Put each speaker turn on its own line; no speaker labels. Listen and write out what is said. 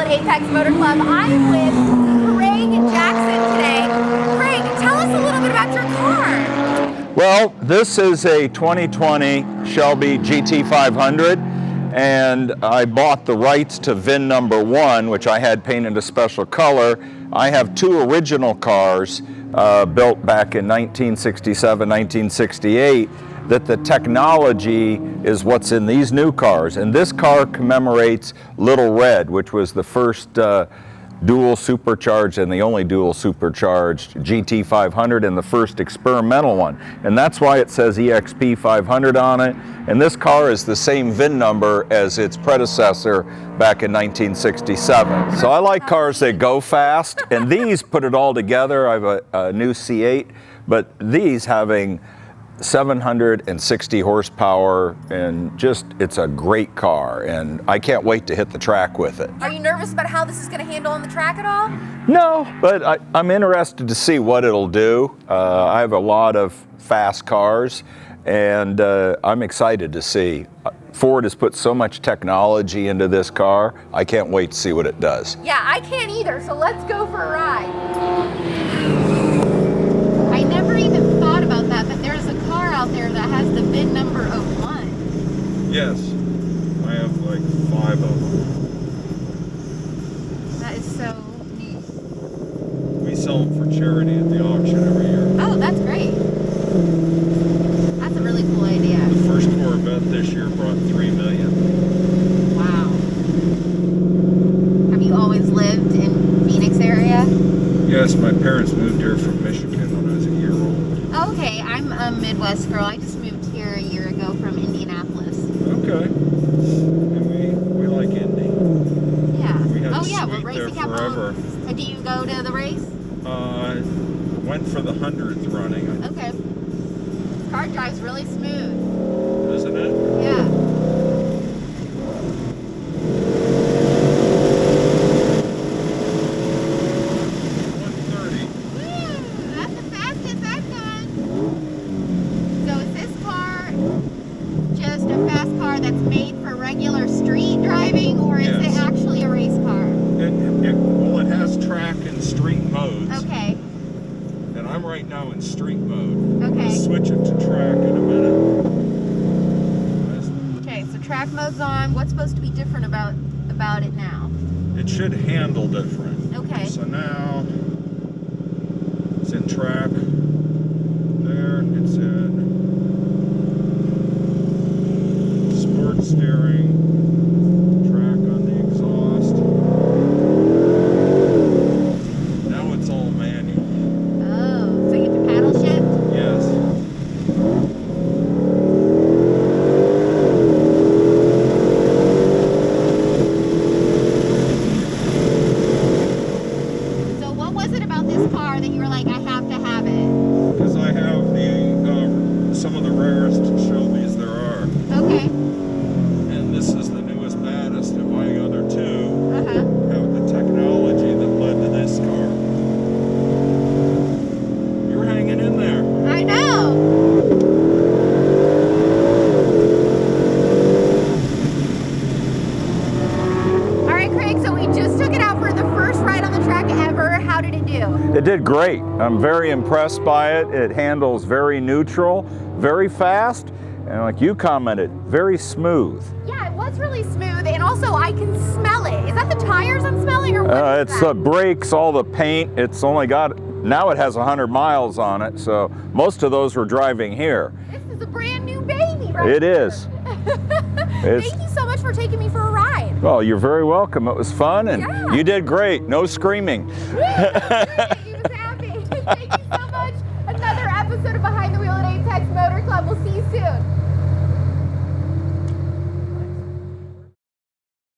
at Apex Motor Club. I'm with Barrett-Jackson today. Craig, tell us a little bit about your car.
Well, this is a 2020 Shelby GT500, and I bought the rights to VIN number 1, which I had painted a special color. I have two original cars built back in 1967, 1968, that the technology is what's in these new cars. And this car commemorates Little Red, which was the first dual supercharged and the only dual supercharged GT500 and the first experimental one. And that's why it says EXP 500 on it. And this car is the same VIN number as its predecessor back in 1967. So I like cars that go fast, and these put it all together. I have a new C8, but these having 760 horsepower, and just, it's a great car, and I can't wait to hit the track with it.
Are you nervous about how this is going to handle on the track at all?
No, but I'm interested to see what it'll do. I have a lot of fast cars, and I'm excited to see. Ford has put so much technology into this car. I can't wait to see what it does.
Yeah, I can't either, so let's go for a ride. I never even thought about that, but there's a car out there that has the VIN number of 1.
Yes, I have like 5 of them.
That is so neat.
We sell them for charity at the auction every year.
Oh, that's great. That's a really cool idea.
The first Corvette this year brought $3 million.
Wow. Have you always lived in Phoenix area?
Yes, my parents moved here from Michigan when I was a year old.
Oh, okay, I'm a Midwest girl. I just moved here a year ago from Indianapolis.
Okay. And we like Indy.
Yeah.
We had
Oh
a
yeah,
suite
we're
there
racing
forever.
So do you go to the race?
Went for the 100th running.
Okay. This car drives really smooth.
Isn't it?
Yeah.
130.
Woo! That's the fastest I've gone. So is this car just a fast car that's made for regular street driving, or is
Yes.
it actually a race car?
Well, it has track and street modes.
Okay.
And I'm right now in street mode.
Okay.
I'll switch it to track in a minute.
Okay, so track mode's on. What's supposed to be different about it now?
It should handle different.
Okay.
So now it's in track. There, it's in sport steering. Track on the exhaust. Now it's all manual.
Oh, so you have to paddle shift?
Yes.
So what was it about this car that you were like, I have to have it?
Because I have some of the rarest Shelbys there are.
Okay.
And this is the newest, baddest, and my other two
Uh-huh.
have the technology that led to this car. You're hanging in there.
I know. All right, Craig, so we just took it out for the first ride on the track ever. How did it do?
It did great. I'm very impressed by it. It handles very neutral, very fast, and like you commented, very smooth.
Yeah, it was really smooth, and also I can smell it. Is that the tires I'm smelling, or what is
It's
that?
the brakes, all the paint. It's only got, now it has 100 miles on it, so most of those were driving here.
This is a brand new baby, right?
It is.
Thank you so much for taking me for a ride.
Well, you're very welcome. It was fun, and
Yeah.
you did great. No screaming.
He was happy. Thank you so much.